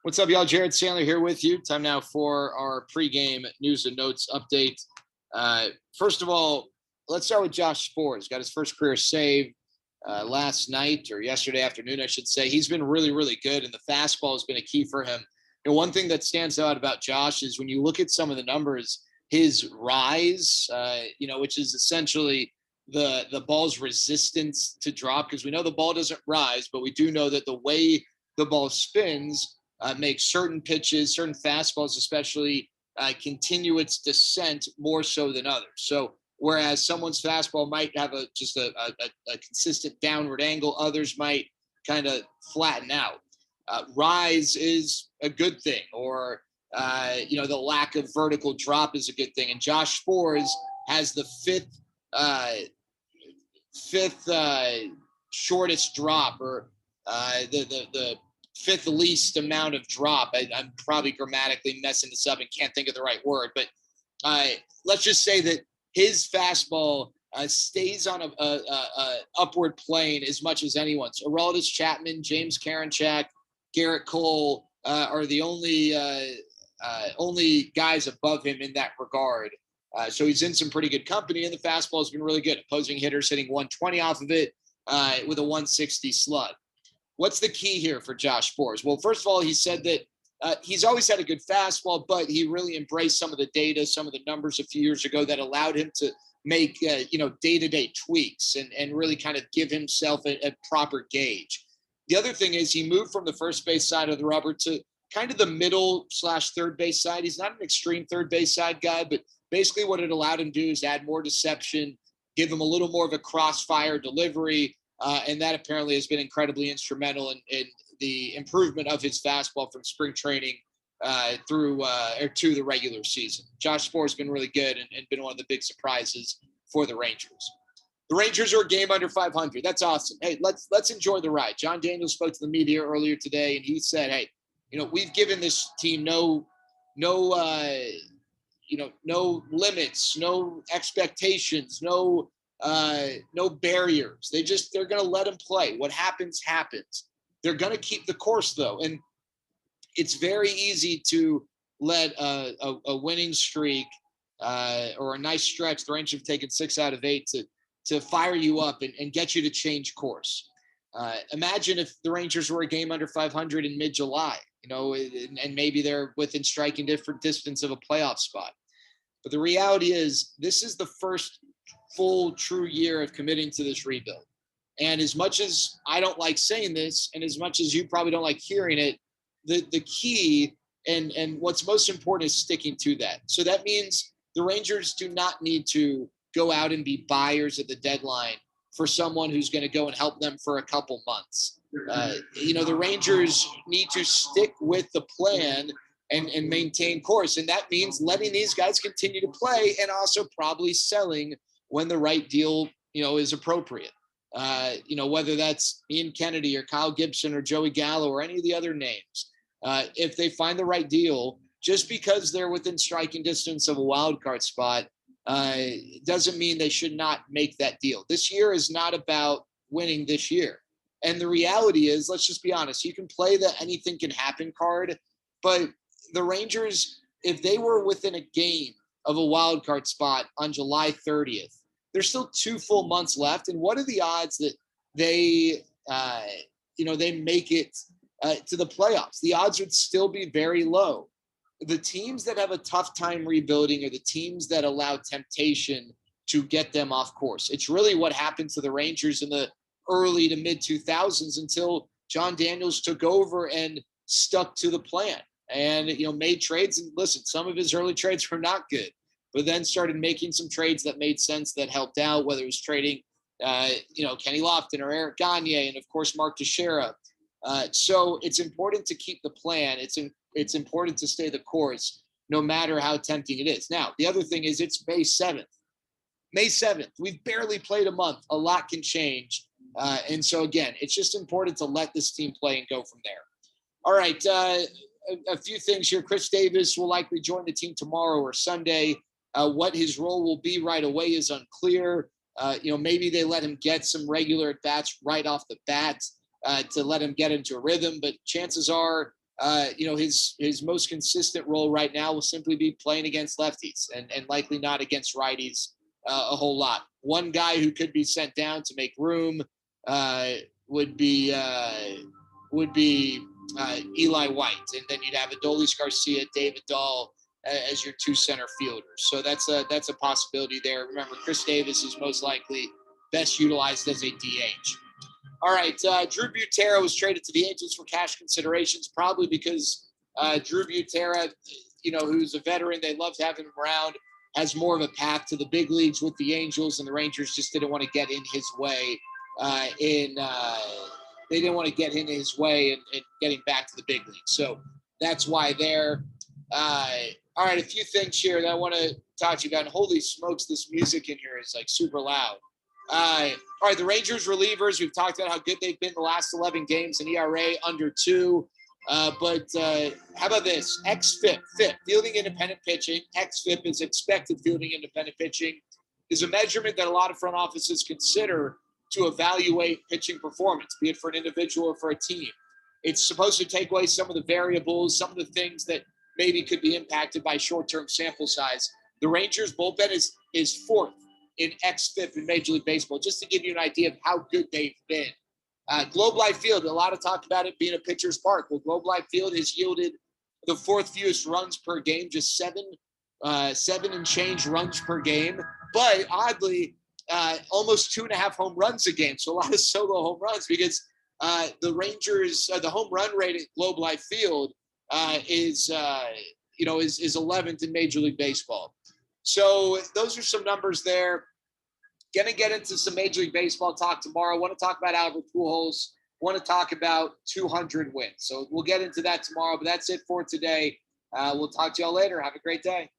What's up, y'all? Jared Sandler here with you. Time now for our pregame news and notes update. First of all, let's start with Josh Spores. Got his first career save last night or yesterday afternoon, I should say. He's been really, really good, and the fastball has been a key for him. One thing that stands out about Josh is when you look at some of the numbers, his rise, which is essentially the ball's resistance to drop, because we know the ball doesn't rise, but we do know that the way the ball spins makes certain pitches, certain fastballs especially, continue its descent more so than others. So whereas someone's fastball might have just a consistent downward angle, others might kind of flatten out. Rise is a good thing, or the lack of vertical drop is a good thing. And Josh Spores has the fifth shortest drop, or the fifth least amount of drop. I'm probably grammatically messing this up and can't think of the right word, but let's just say that his fastball stays on a upward plane as much as anyone. So Aroldis Chapman, James Karinchak, Garrett Cole are the only guys above him in that regard. So he's in some pretty good company, and the fastball has been really good. Opposing hitters hitting 120 off of it with a 160 slug. What's the key here for Josh Spores? Well, first of all, he said that he's always had a good fastball, but he really embraced some of the data, some of the numbers a few years ago that allowed him to make, day-to-day tweaks and really kind of give himself a proper gauge. The other thing is he moved from the first base side of the rubber to kind of the middle/third base side. He's not an extreme third base side guy, but basically what it allowed him to do is add more deception, give him a little more of a crossfire delivery, and that apparently has been incredibly instrumental in the improvement of his fastball from spring training to the regular season. Josh Spores has been really good and been one of the big surprises for the Rangers. The Rangers are a game under 500. That's awesome. Hey, let's enjoy the ride. John Daniels spoke to the media earlier today, and he said, "Hey, we've given this team no limits, no expectations, no barriers. They're going to let them play. What happens, happens. They're going to keep the course, though. And it's very easy to let a winning streak or a nice stretch. The Rangers have taken 6 out of 8 to fire you up and get you to change course. Imagine if the Rangers were a game under 500 in mid-July, and maybe they're within striking distance of a playoff spot. But the reality is this is the first full true year of committing to this rebuild. And as much as I don't like saying this, and as much as you probably don't like hearing it, the key and what's most important is sticking to that. So that means the Rangers do not need to go out and be buyers at the deadline for someone who's going to go and help them for a couple months. The Rangers need to stick with the plan and maintain course. And that means letting these guys continue to play and also probably selling when the right deal, is appropriate. Whether that's Ian Kennedy or Kyle Gibson or Joey Gallo or any of the other names, if they find the right deal, just because they're within striking distance of a wild card spot, doesn't mean they should not make that deal. This year is not about winning this year. And the reality is, let's just be honest, you can play the anything can happen card, but the Rangers, if they were within a game of a wild card spot on July 30th, there's still 2 full months left. And what are the odds that they make it to the playoffs? The odds would still be very low. The teams that have a tough time rebuilding are the teams that allow temptation to get them off course. It's really what happened to the Rangers in the early to mid 2000s until John Daniels took over and stuck to the plan and, made trades. And listen, some of his early trades were not good, but then started making some trades that made sense, that helped out, whether it was trading, Kenny Lofton or Eric Gagne, and of course, Mark Teixeira. So it's important to keep the plan. It's important to stay the course, no matter how tempting it is. Now, the other thing is it's May 7th. May 7th. We've barely played a month. A lot can change. And so, again, it's just important to let this team play and go from there. All right. A few things here. Chris Davis will likely join the team tomorrow or Sunday. What his role will be right away is unclear. Maybe they let him get some regular at-bats right off the bat to let him get into a rhythm. But chances are his most consistent role right now will simply be playing against lefties and likely not against righties a whole lot. One guy who could be sent down to make room would be Eli White, and then you'd have Adolis Garcia, David Dahl as your two center fielders. So that's a possibility there. Remember, Chris Davis is most likely best utilized as a DH. All right, Drew Butera was traded to the Angels for cash considerations, probably because Drew Butera, who's a veteran, they loved having him around, has more of a path to the big leagues with the Angels, and the Rangers just didn't want to get in his way they didn't want to get in his way in getting back to the big leagues. So that's why they're all right, a few things here that I want to talk to you about. And holy smokes, this music in here is like super loud. All right, the Rangers relievers, we've talked about how good they've been the last 11 games, an ERA under 2. But how about this? XFIP, fielding independent pitching. XFIP is expected fielding independent pitching, is a measurement that a lot of front offices consider to evaluate pitching performance, be it for an individual or for a team. It's supposed to take away some of the variables, some of the things that maybe could be impacted by short-term sample size. The Rangers bullpen is 4th in XFIP in Major League Baseball, just to give you an idea of how good they've been. Globe Life Field, a lot of talk about it being a pitcher's park. Well, Globe Life Field has yielded the 4th fewest runs per game, just 7 and change runs per game. But oddly, almost 2.5 home runs a game. So a lot of solo home runs because the Rangers, the home run rate at Globe Life Field is 11th in Major League Baseball. So those are some numbers there. Going to get into some Major League Baseball talk tomorrow. I want to talk about Albert Pujols. Want to talk about 200 wins. So we'll get into that tomorrow. But that's it for today. We'll talk to y'all later. Have a great day.